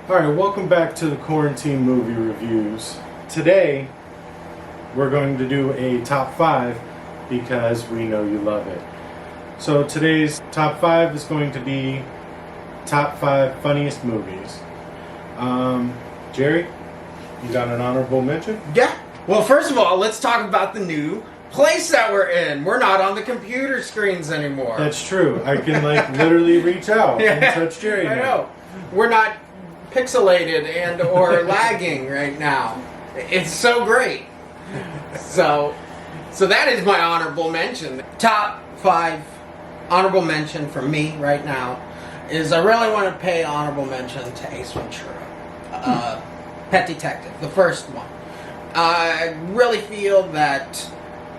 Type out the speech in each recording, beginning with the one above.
Alright, welcome back to the Quarantine Movie Reviews. Today, we're going to do a top 5 because we know you love it. So today's top 5 is going to be top 5 funniest movies. Jerry, you got an honorable mention? Yeah. Well, first of all, let's talk about the new place that we're in. We're not on the computer screens anymore. That's true. I can literally reach out and touch Jerry now. I know. We're not pixelated and or lagging right now. It's so great. So that is my honorable mention. Top 5 honorable mention for me right now is I really want to pay honorable mention to Ace Ventura, Pet Detective, the first one. I really feel that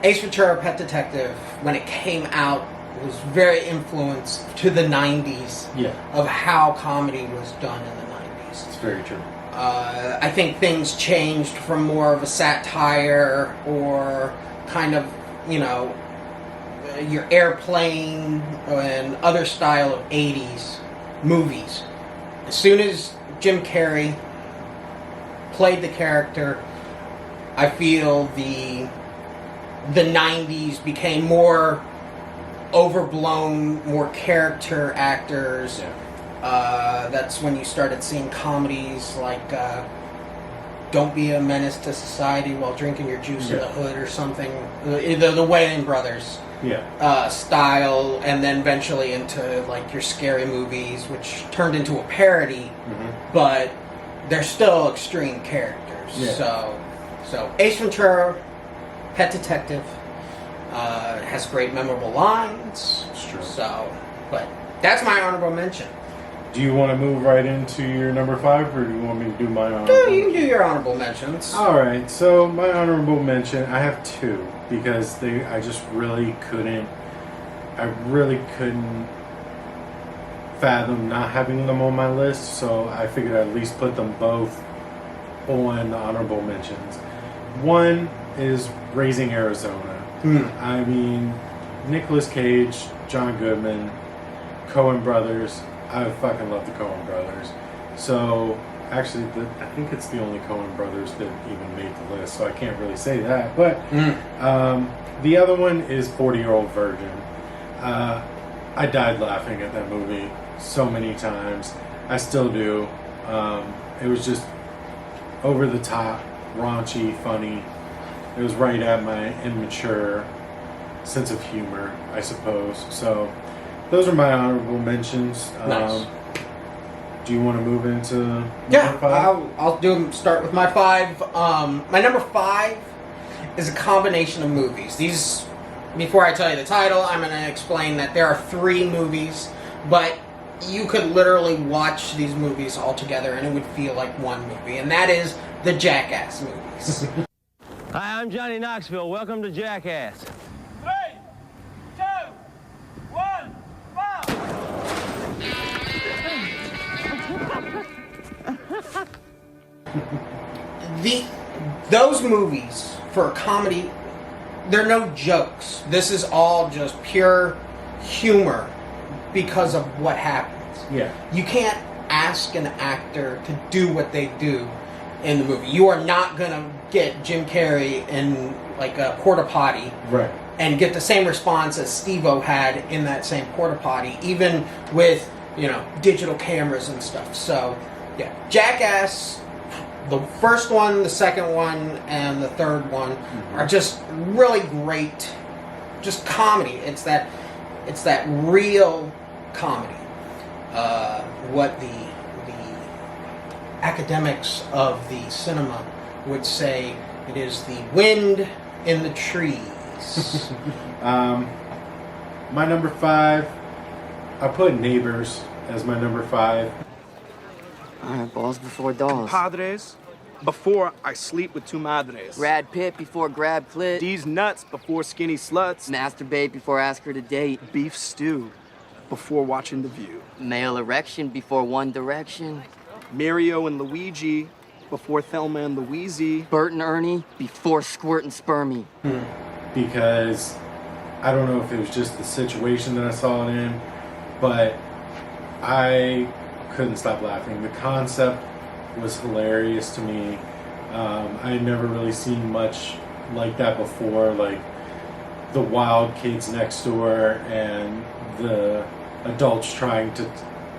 Ace Ventura, Pet Detective, when it came out, was very influenced to the 90s of how comedy was done in the 90s. It's very true. I think things changed from more of a satire or kind of, your Airplane and other style of 80s movies. As soon as Jim Carrey played the character, I feel the 90s became more overblown, more character actors. Yeah. That's when you started seeing comedies like Don't Be a Menace to Society While Drinking Your Juice in the Hood or something. The Wayans Brothers style, and then eventually into your scary movies, which turned into a parody, but they're still extreme characters. Yeah. So Ace Ventura, Pet Detective, has great memorable lines. It's true. But that's my honorable mention. Do you want to move right into your number 5, or do you want me to do my honorable? No, you can do your honorable mentions. Alright, so my honorable mention, I have 2, because I really couldn't fathom not having them on my list, so I figured I'd at least put them both on the honorable mentions. One is Raising Arizona. I mean, Nicolas Cage, John Goodman, Coen Brothers. I fucking love the Coen Brothers. So, actually, I think it's the only Coen Brothers that even made the list, so I can't really say that. But the other one is 40-Year-Old Virgin. I died laughing at that movie so many times. I still do. It was just over the top, raunchy, funny. It was right at my immature sense of humor, I suppose. So, those are my honorable mentions. Nice. Do you want to move into number 5? I'll start with my 5. My number 5 is a combination of movies. These, before I tell you the title, I'm going to explain that there are 3 movies, but you could literally watch these movies all together and it would feel like one movie, and that is the Jackass movies. Hi, I'm Johnny Knoxville. Welcome to Jackass. 3, 2, 1, Those movies, for a comedy, they're no jokes. This is all just pure humor because of what happens. Yeah. You can't ask an actor to do what they do in the movie. You are not going to get Jim Carrey in a porta potty and get the same response as Steve-O had in that same porta potty, even with digital cameras and stuff. So yeah, Jackass, the first one, the second one, and the third one are just really great, just comedy. It's that real comedy. What the academics of the cinema would say, it is the wind in the trees. My number 5, I put Neighbors as my number 5. All right, balls before dolls. Padres before I sleep with two madres. Brad Pitt before grab clit. These nuts before skinny sluts. Masturbate before ask her to date. Beef stew before watching The View. Male erection before One Direction. Mario and Luigi before Thelma and Louise. Bert and Ernie before Squirt and Spermy. Because I don't know if it was just the situation that I saw it in, but I couldn't stop laughing. The concept was hilarious to me. I had never really seen much like that before, like the wild kids next door and the adults trying to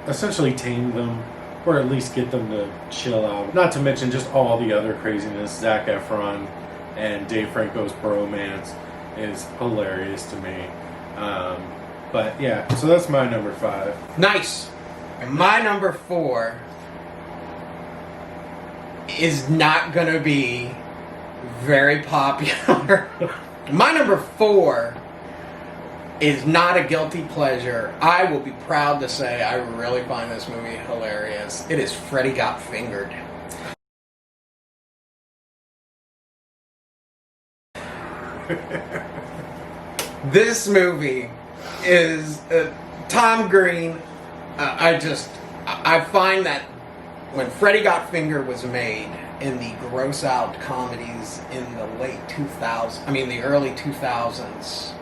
essentially tame them or at least get them to chill out. Not to mention just all the other craziness. Zac Efron and Dave Franco's bromance is hilarious to me. But yeah, so that's my number 5. Nice. And my number 4 is not going to be very popular. My number 4 is not a guilty pleasure. I will be proud to say I really find this movie hilarious. It is Freddy Got Fingered. This movie is Tom Green. I find that when Freddy Got Finger was made in the gross out comedies in the the early 2000s,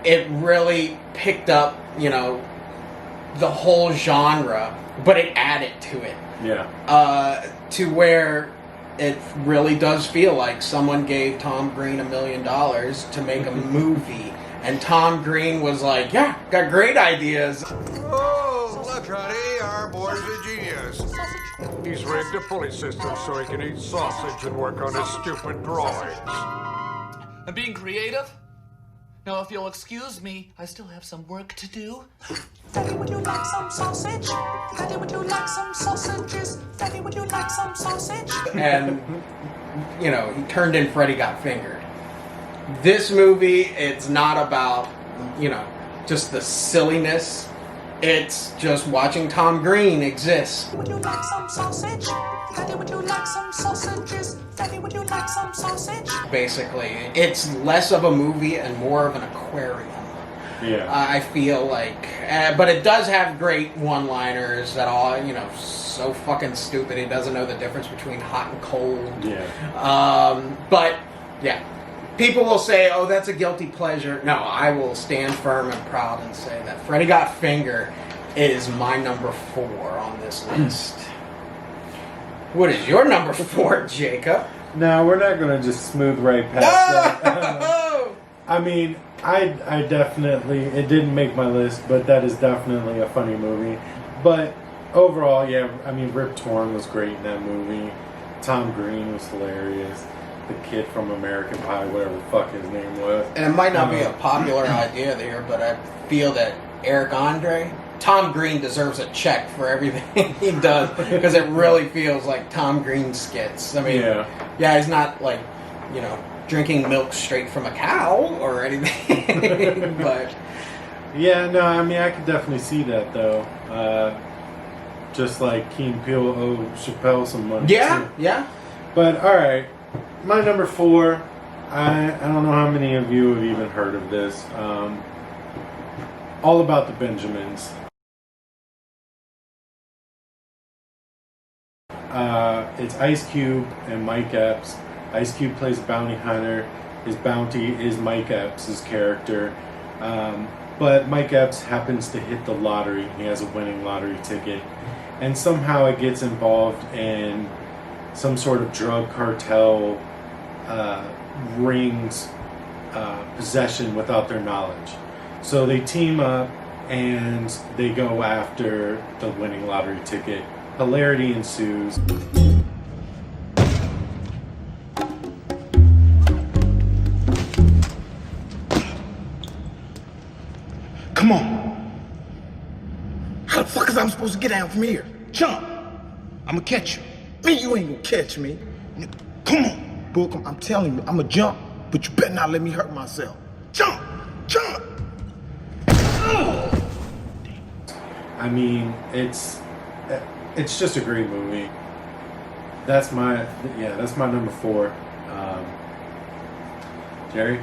it really picked up, the whole genre, but it added to it. Yeah. To where it really does feel like someone gave Tom Green $1 million to make a movie, and Tom Green was like, "Yeah, got great ideas." Oh, look, honey, our boy's a genius. He's rigged a pulley system so he can eat sausage and work on his stupid drawings. I'm being creative? Now, if you'll excuse me, I still have some work to do. Daddy, would you like some sausage? Daddy, would you like some sausages? Daddy, would you like some sausage? And, he turned in Freddy Got Fingered. This movie, it's not about, just the silliness. It's just watching Tom Green exist. Would you like some sausage? Daddy, would you like some sausages? Daddy, would you like some sausage? Basically, it's less of a movie and more of an aquarium. Yeah. I feel like, but it does have great one-liners that all, so fucking stupid. He doesn't know the difference between hot and cold. Yeah. But yeah, people will say, "Oh, that's a guilty pleasure." No, I will stand firm and proud and say that Freddy Got Finger is my number 4 on this list. What is your number 4, Jacob? No, we're not going to just smooth right past that. I mean, I definitely, it didn't make my list, but that is definitely a funny movie. But overall, yeah, I mean, Rip Torn was great in that movie. Tom Green was hilarious. The kid from American Pie, whatever the fuck his name was. And it might not be a popular idea there, but I feel that Tom Green deserves a check for everything he does, because it really feels like Tom Green skits. I mean, yeah, he's not like, drinking milk straight from a cow or anything, but... Yeah, no, I mean, I could definitely see that, though. Just like Key and Peele owe Chappelle some money, too. Yeah. But, alright, my number 4, I don't know how many of you have even heard of this. All About the Benjamins. It's Ice Cube and Mike Epps. Ice Cube plays a bounty hunter. His bounty is Mike Epps' character. But Mike Epps happens to hit the lottery. He has a winning lottery ticket. And somehow it gets involved in some sort of drug cartel ring's possession without their knowledge. So they team up and they go after the winning lottery ticket. Hilarity ensues. Come on. How the fuck is I supposed to get down from here? Jump. I'ma catch you. Man, you ain't gonna catch me. Come on, Book. I'm telling you, I'ma jump, but you better not let me hurt myself. Jump. Jump. I mean, it's just a great movie. That's my number 4. Jerry?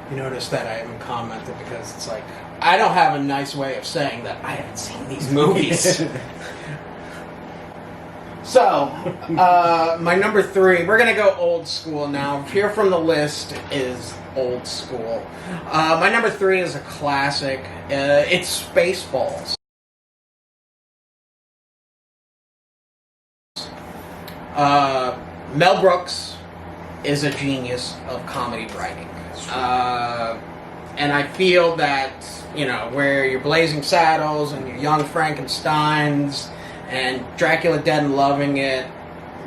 You notice that I haven't commented because it's like, I don't have a nice way of saying that I haven't seen these movies. So, my number 3, we're going to go old school now. Here from the list is old school. My number 3 is a classic. It's Spaceballs. Mel Brooks is a genius of comedy writing. And I feel that, where your Blazing Saddles and your Young Frankensteins and Dracula Dead and Loving It,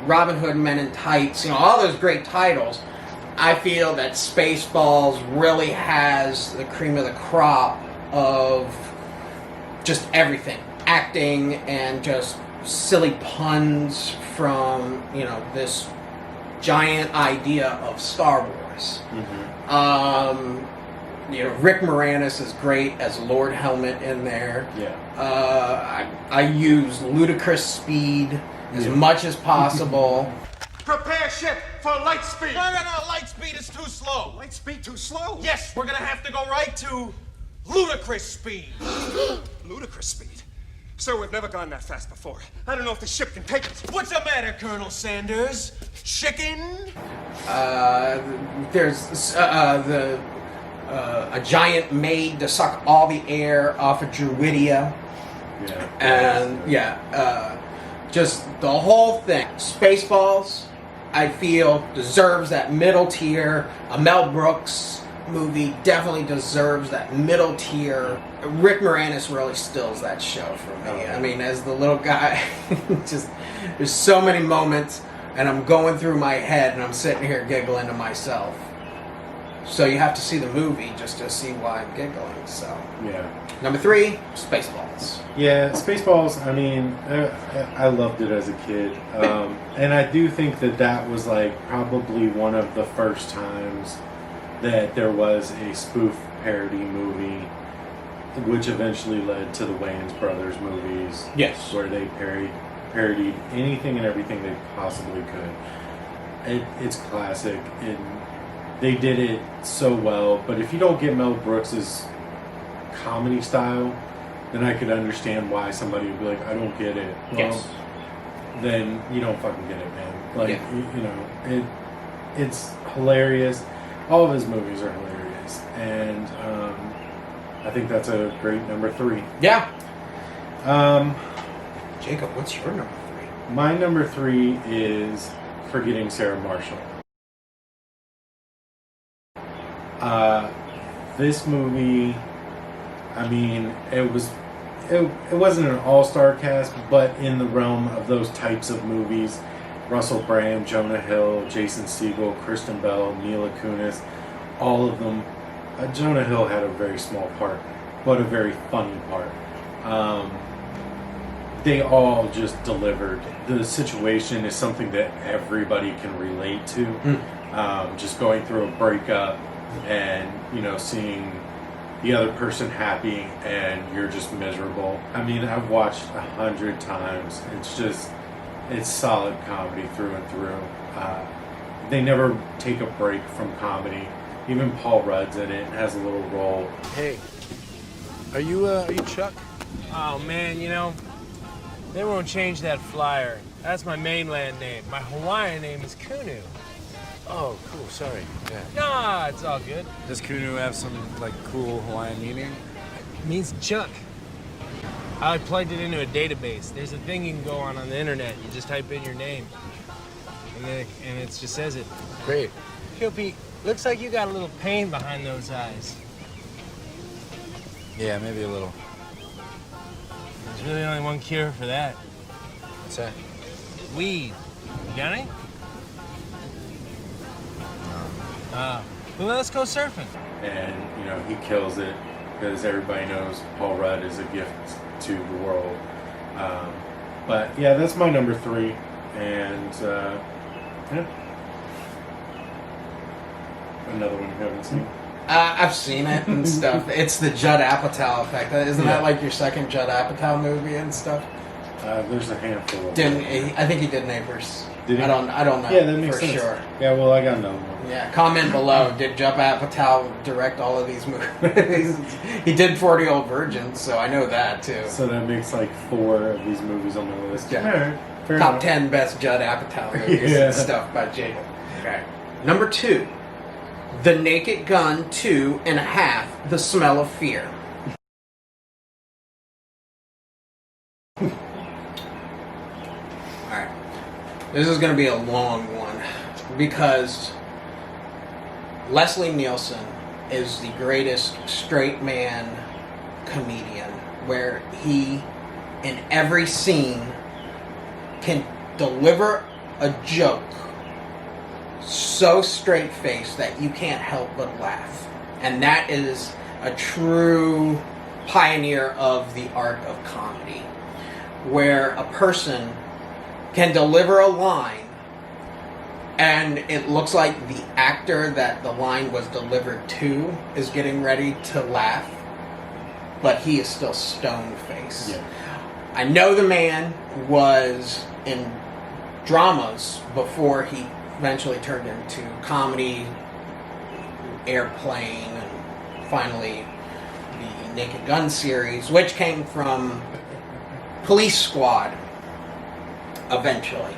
Robin Hood Men in Tights, all those great titles, I feel that Spaceballs really has the cream of the crop of just everything. Acting and just silly puns from, this giant idea of Star Wars. Rick Moranis is great as Lord Helmet in there. Yeah. I use ludicrous speed as much as possible. Prepare ship for light speed. No, light speed is too slow. Light speed too slow? Yes, we're gonna have to go right to ludicrous speed. Ludicrous speed? Sir, we've never gone that fast before. I don't know if the ship can take us. What's the matter, Colonel Sanders? Chicken? There's a giant maid to suck all the air off of Druidia. Yeah. And just the whole thing. Spaceballs, I feel, deserves that middle tier. A Mel Brooks movie definitely deserves that middle tier. Rick Moranis really stills that show for me. I mean, as the little guy, just there's so many moments, and I'm going through my head, and I'm sitting here giggling to myself. So you have to see the movie just to see why I'm giggling. So number 3, Spaceballs. Yeah, Spaceballs. I mean, I loved it as a kid, and I do think that was like probably one of the first times that there was a spoof parody movie, which eventually led to the Wayans Brothers movies. Yes, where they parodied anything and everything they possibly could. It's classic. They did it so well, but if you don't get Mel Brooks's comedy style, then I could understand why somebody would be like, I don't get it. Well, then you don't fucking get it, man. Like, it's hilarious. All of his movies are hilarious, and I think that's a great number 3. Yeah. Jacob, what's your number 3? My number 3 is Forgetting Sarah Marshall. This movie, I mean, it wasn't an all-star cast, but in the realm of those types of movies, Russell Brand, Jonah Hill, Jason Segel, Kristen Bell, Mila Kunis, all of them. Jonah Hill had a very small part, but a very funny part. They all just delivered. The situation is something that everybody can relate to. Just going through a breakup and, seeing the other person happy and you're just miserable. I mean, I've watched 100 times. It's solid comedy through and through. They never take a break from comedy. Even Paul Rudd's in it and has a little role. Hey, are you Chuck? Oh man, they won't change that flyer. That's my mainland name. My Hawaiian name is Kunu. Oh, cool. Sorry. Yeah. Nah, it's all good. Does Kunu have some cool Hawaiian meaning? It means Chuck. I plugged it into a database. There's a thing you can go on the internet. You just type in your name, and it just says it. Great. Koopy, looks like you got a little pain behind those eyes. Yeah, maybe a little. There's really only one cure for that. What's that? Weed. You got any? Well, let's go surfing. And, he kills it because everybody knows Paul Rudd is a gift to the world. But, yeah, that's my number 3. And, yeah. Another one you haven't seen. I've seen it and stuff. It's the Judd Apatow effect. Isn't that like your second Judd Apatow movie and stuff? There's a handful of I think he did Neighbors. Did he? I don't know. Yeah, that makes for sense. sure. Yeah, well, I got another one. Yeah, comment below. Did Judd Apatow direct all of these movies? He did 40 Old Virgins, so I know that too. So that makes like 4 of these movies on my list. Yeah. All right, fair Top enough. 10 best Judd Apatow movies and stuff by Jacob. Okay. Number 2. The Naked Gun 2.5. The Smell of Fear. Alright. This is going to be a long one because Leslie Nielsen is the greatest straight man comedian, where he, in every scene, can deliver a joke so straight-faced that you can't help but laugh. And that is a true pioneer of the art of comedy, where a person can deliver a line and it looks like the actor that the line was delivered to is getting ready to laugh, but he is still stone-faced. Yeah. I know the man was in dramas before he eventually turned into comedy, Airplane, and finally the Naked Gun series, which came from Police Squad eventually.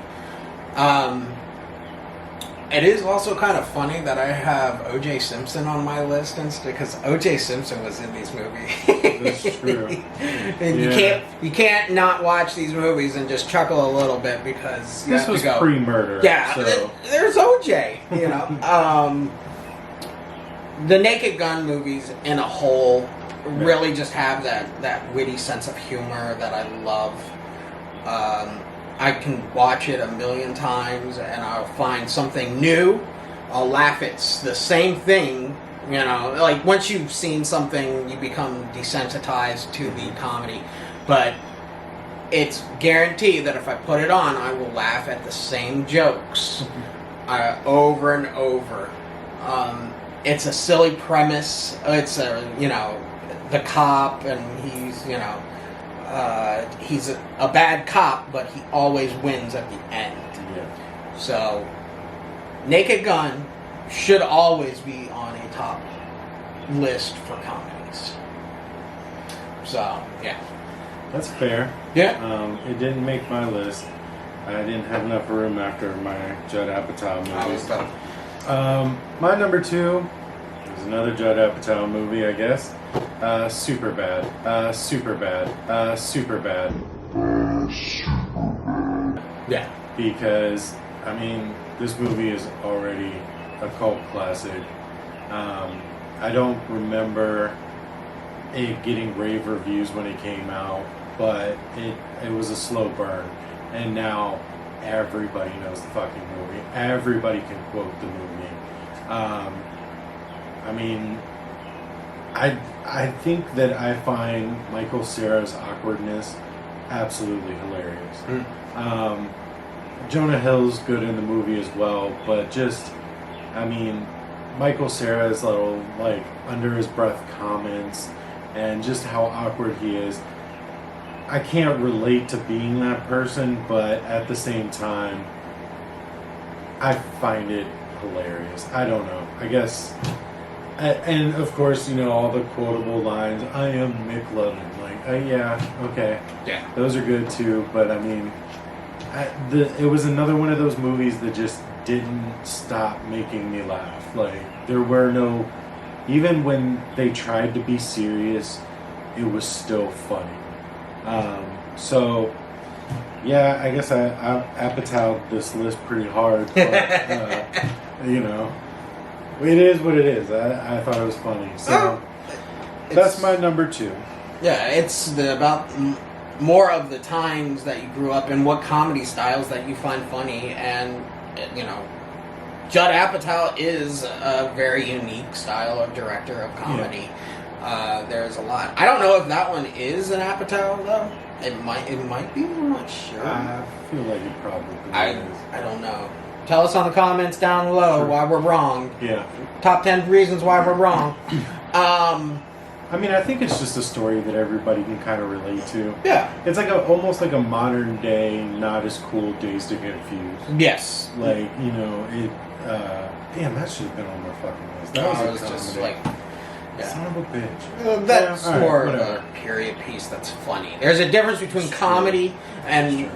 It is also kind of funny that I have O.J. Simpson on my list, because O.J. Simpson was in these movies. That's true. And you can't not watch these movies and just chuckle a little bit, because you This have was to go. pre-murder. Yeah, so. there's O.J. You know, the Naked Gun movies in a whole really just have that witty sense of humor that I love. I can watch it a million times and I'll find something new. I'll laugh at the same thing. You know, like once you've seen something, you become desensitized to the comedy. But it's guaranteed that if I put it on, I will laugh at the same jokes over and over. It's a silly premise. It's the cop, and he's a bad cop, but he always wins at the end. Yeah. So, Naked Gun should always be on a top list for comedies. So, yeah. That's fair. Yeah. It didn't make my list. I didn't have enough room after my Judd Apatow movies. My number 2 is another Judd Apatow movie, I guess. Superbad. Superbad. Yeah. Because, I mean, this movie is already a cult classic. I don't remember it getting rave reviews when it came out, but it was a slow burn. And now everybody knows the fucking movie. Everybody can quote the movie. I mean, I think that I find Michael Cera's awkwardness absolutely hilarious. Jonah Hill's good in the movie as well, but just, I mean, Michael Cera's little, like, under his breath comments and just how awkward he is. I can't relate to being that person, but at the same time, I find it hilarious. I don't know. I guess... And of course, all the quotable lines. I am McLovin. Like, yeah, okay. Yeah. Those are good too, but I mean, it was another one of those movies that just didn't stop making me laugh. Like, there were no... Even when they tried to be serious, it was still funny. So, yeah, I guess I apatowed this list pretty hard, but, it is what it is. I thought it was funny. So, that's my number 2. Yeah, it's about more of the times that you grew up in, what comedy styles that you find funny, and, Judd Apatow is a very unique style of director of comedy. Yeah. There's a lot. I don't know if that one is an Apatow, though. It might be. I'm not sure. I feel like it probably is. I don't know. Tell us on the comments down below why we're wrong. Yeah. Top 10 reasons why we're wrong. I mean, I think it's just a story that everybody can kind of relate to. Yeah. It's like almost like a modern day, not as cool Dazed and Confused. Yes. Like, you know, it. Damn, that should have been on my fucking list. That was just like. Yeah. Son of a bitch. That's Yeah, more right, of a period piece that's funny. There's a difference between comedy and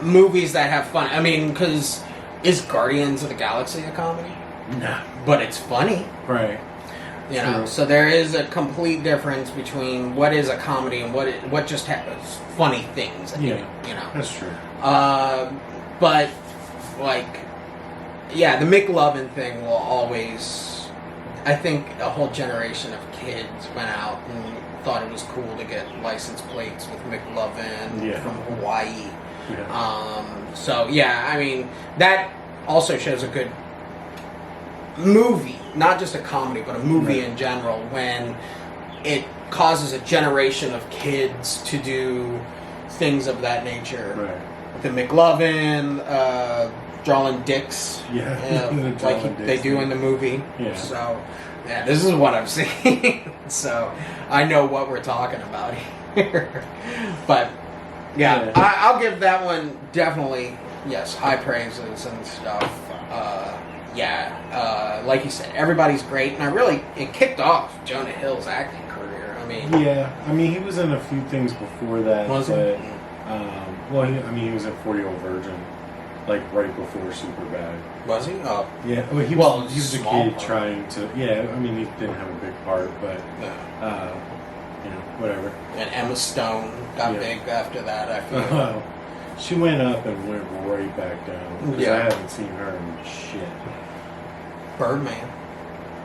movies that have fun. I mean, because is Guardians of the Galaxy a comedy? Nah. But it's funny. Right. You know, so there is a complete difference between what is a comedy and what just happens, funny things. Yeah. You know. That's true. But, like, yeah, the McLovin thing will always... I think a whole generation of kids went out and thought it was cool to get license plates with McLovin from Hawaii. Yeah. So, yeah, I mean, that also shows a good movie, not just a comedy, but a movie in general, when it causes a generation of kids to do things of that nature. Right. The McLovin, drawing dicks, like they do in the movie. Yeah. So, yeah, this is what I'm seeing. So, I know what we're talking about here. But, yeah, I'll give that one definitely, yes, high praises and stuff. Like you said, everybody's great, and it kicked off Jonah Hill's acting career. I mean, I mean, he was in a few things before that. Was he? He was in 40-Year-Old Virgin, like right before Superbad. Was he? Oh, yeah. Well, he was a kid trying to. Yeah, I mean, he didn't have a big part, but you know, whatever. And Emma Stone got big after that. I feel. She went up and went right back down. Because I haven't seen her in shit. Birdman.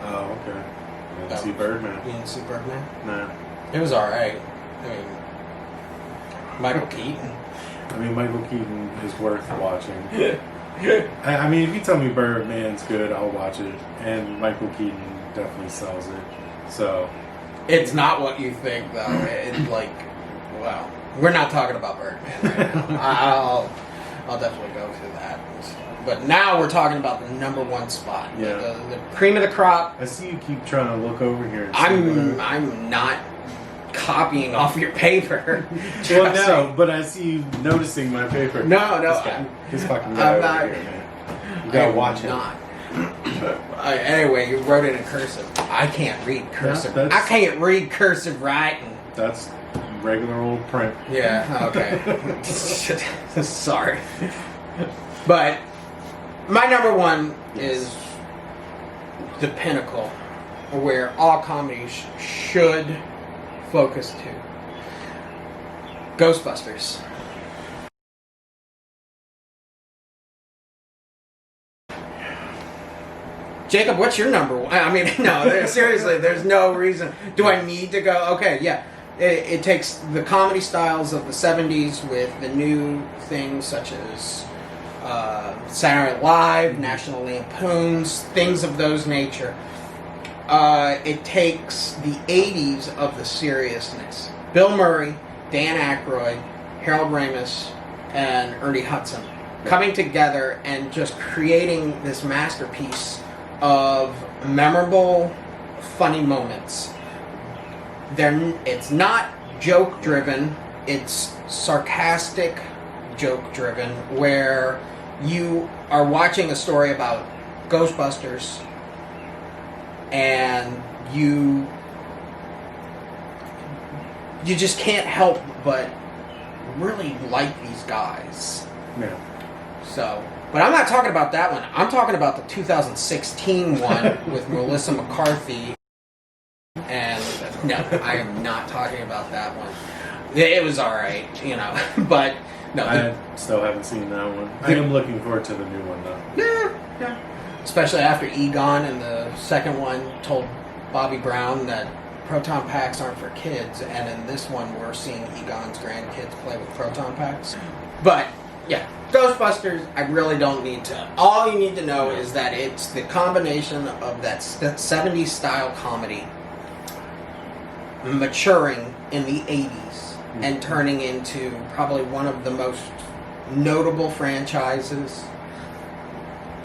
Oh, okay. I didn't see Birdman. You didn't see Birdman? Nah. It was alright. I mean, Michael Keaton. I mean, Michael Keaton is worth watching. I mean, if you tell me Birdman's good, I'll watch it. And Michael Keaton definitely sells it. So. It's not what you think, though. Well, we're not talking about Birdman right now. I'll definitely go through that. But now we're talking about the number one spot. Yeah. The cream of the crop. I see you keep trying to look over here. I'm not copying off your paper. Well, no, but I see you noticing my paper. No. This fucking guy I'm not. over here, man. You gotta watch it. Not. Anyway, you wrote it in cursive. I can't read cursive. I can't read cursive writing. That's regular old print. Yeah, okay. Sorry. But my number one is the pinnacle where all comedies should focus to. Ghostbusters. Jacob, what's your number one? I mean, no, seriously, there's no reason. Do I need to go? Okay, yeah. It takes the comedy styles of the 70s with the new things such as Saturday Night Live, National Lampoons, things of those nature. It takes the 80s of the seriousness. Bill Murray, Dan Aykroyd, Harold Ramis, and Ernie Hudson coming together and just creating this masterpiece of memorable, funny moments. It's not joke driven, it's sarcastic joke driven, where you are watching a story about Ghostbusters and you just can't help but really like these guys. Yeah. So, but I'm not talking about that one. I'm talking about the 2016 one with Melissa McCarthy. And no, I am not talking about that one. It was alright, but no. I still haven't seen that one. I am looking forward to the new one though. Yeah. Especially after Egon in the second one told Bobby Brown that proton packs aren't for kids, and in this one we're seeing Egon's grandkids play with proton packs. But yeah, Ghostbusters, I really don't need to. All you need to know is that it's the combination of that 70s style comedy maturing in the 80s and turning into probably one of the most notable franchises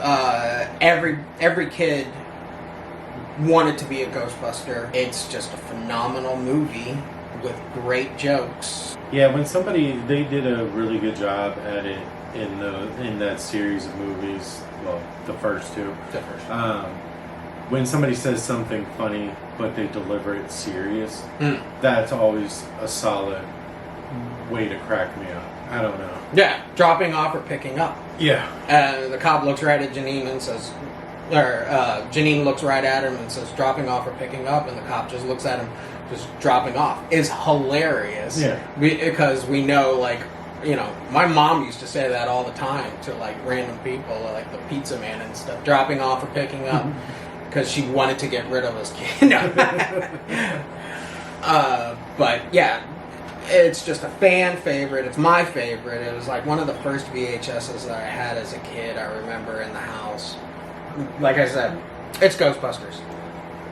Every kid wanted to be a Ghostbuster. It's just a phenomenal movie with great jokes. Yeah, when they did a really good job at it in that series of movies. Well, the first two. The first. When somebody says something funny but they deliver it serious, that's always a solid way to crack me up. I don't know. Yeah, dropping off or picking up. Yeah. The cop looks right at Janine and says, Janine looks right at him and says, dropping off or picking up, and the cop just looks at him, just dropping off. Is hilarious. Yeah. Because we know, like, you know, my mom used to say that all the time to, like, random people, like the pizza man and stuff, dropping off or picking up, because she wanted to get rid of his kid. But, yeah. It's just a fan favorite. It's my favorite. It was like one of the first VHSs that I had as a kid. I remember in the house. Like I said, it's Ghostbusters.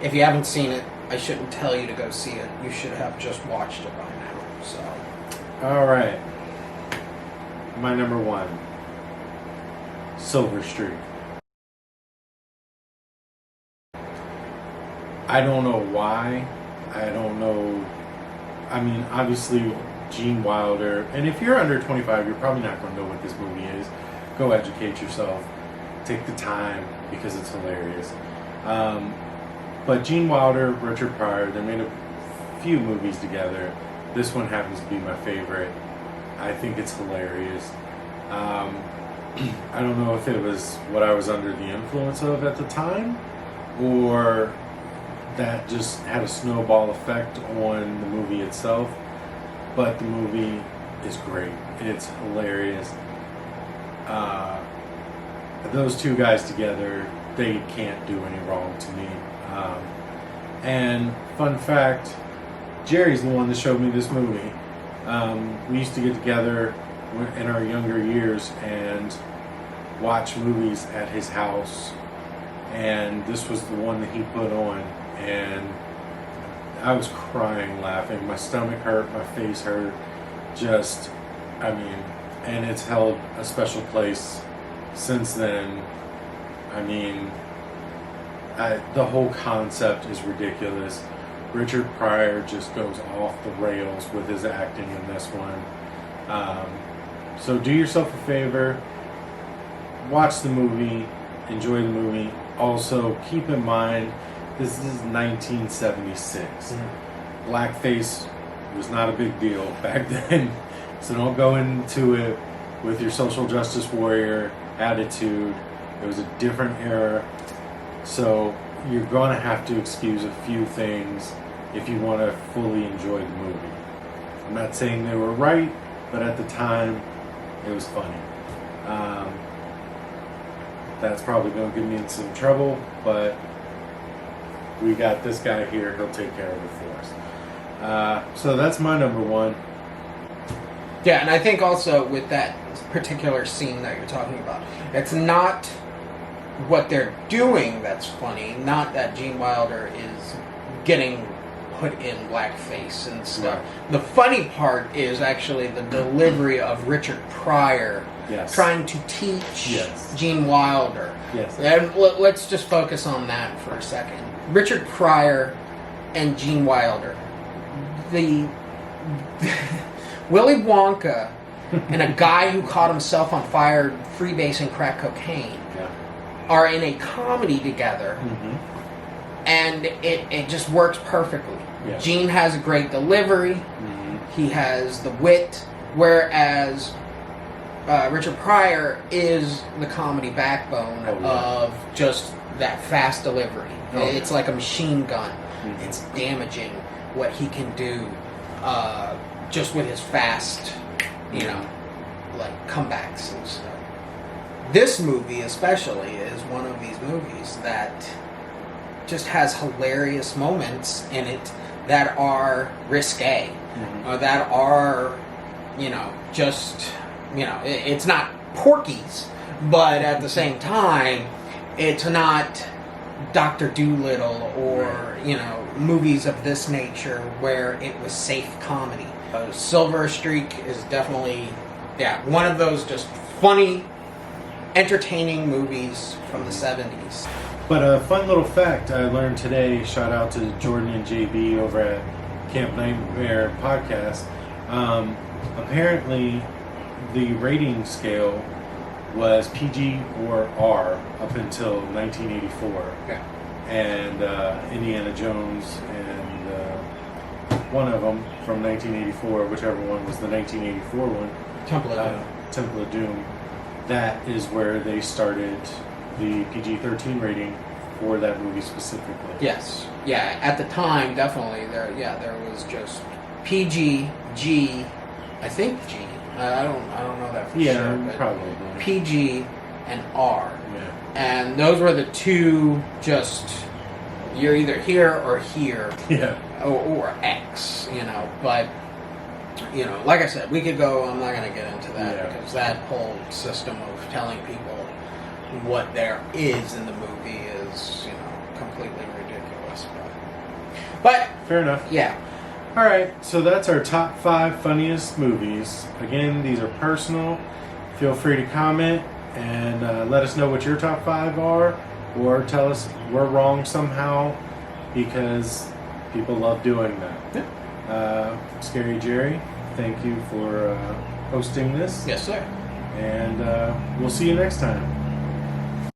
If you haven't seen it, I shouldn't tell you to go see it. You should have just watched it by now. So, all right. My number 1, Silver Streak. I don't know why. I don't know. I mean, obviously, Gene Wilder, and if you're under 25, you're probably not going to know what this movie is. Go educate yourself. Take the time, because it's hilarious. But Gene Wilder, Richard Pryor, they made a few movies together. This one happens to be my favorite. I think it's hilarious. I don't know if it was what I was under the influence of at the time, or that just had a snowball effect on the movie itself, but the movie is great. It's hilarious. Those two guys together, they can't do any wrong to me. And fun fact, Jerry's the one that showed me this movie. We used to get together in our younger years and watch movies at his house, and this was the one that he put on. And I was crying, laughing. My stomach hurt, my face hurt. And it's held a special place since then. The whole concept is ridiculous. Richard Pryor just goes off the rails with his acting in this one. So do yourself a favor, watch the movie, enjoy the movie. Also, keep in mind, this is 1976. Blackface was not a big deal back then. So don't go into it with your social justice warrior attitude. It was a different era. So you're going to have to excuse a few things if you want to fully enjoy the movie. I'm not saying they were right, but at the time, it was funny. That's probably going to get me in some trouble, but we got this guy here. He'll take care of it for us. So that's my number 1. yeah, and I think also with that particular scene that you're talking about, it's not what they're doing that's funny, not that Gene Wilder is getting put in blackface and stuff. Right. The funny part is actually the delivery of Richard Pryor trying to teach Gene Wilder. Yes. And let's just focus on that for a second. Richard Pryor and Gene Wilder. The Willy Wonka and a guy who caught himself on fire freebasing crack cocaine are in a comedy together, and it just works perfectly. Yeah. Gene has a great delivery. He has the wit, whereas Richard Pryor is the comedy backbone of just that fast delivery. It's like a machine gun. It's damaging what he can do just with his fast, like comebacks and stuff. This movie especially is one of these movies that just has hilarious moments in it that are risque, or that are, it's not Porky's, but at the same time, it's not Dr. Dolittle or, movies of this nature where it was safe comedy. Silver Streak is definitely, one of those just funny entertaining movies from the 70s. But a fun little fact I learned today, shout out to Jordan and JB over at Camp Nightmare Podcast. Apparently, the rating scale was PG or R up until 1984. Okay. And Indiana Jones and one of them from 1984, whichever one was the 1984 one. Temple of Doom. Temple of Doom. That is where they started the PG-13 rating for that movie specifically. Yes. Yeah, at the time, definitely, there was just PG, G, I think G. I don't know that for sure. But probably. PG and R. Yeah. And those were the two, just, you're either here or here. Yeah. Or X, but, like I said, we could go, I'm not going to get into that, because that whole system of telling people what there is in the movie is, completely ridiculous. But fair enough. Yeah. All right, so that's our top 5 funniest movies. Again, these are personal. Feel free to comment and let us know what your top 5 are, or tell us we're wrong somehow, because people love doing that. Yeah. Scary Jerry, thank you for hosting this. Yes, sir. And we'll see you next time.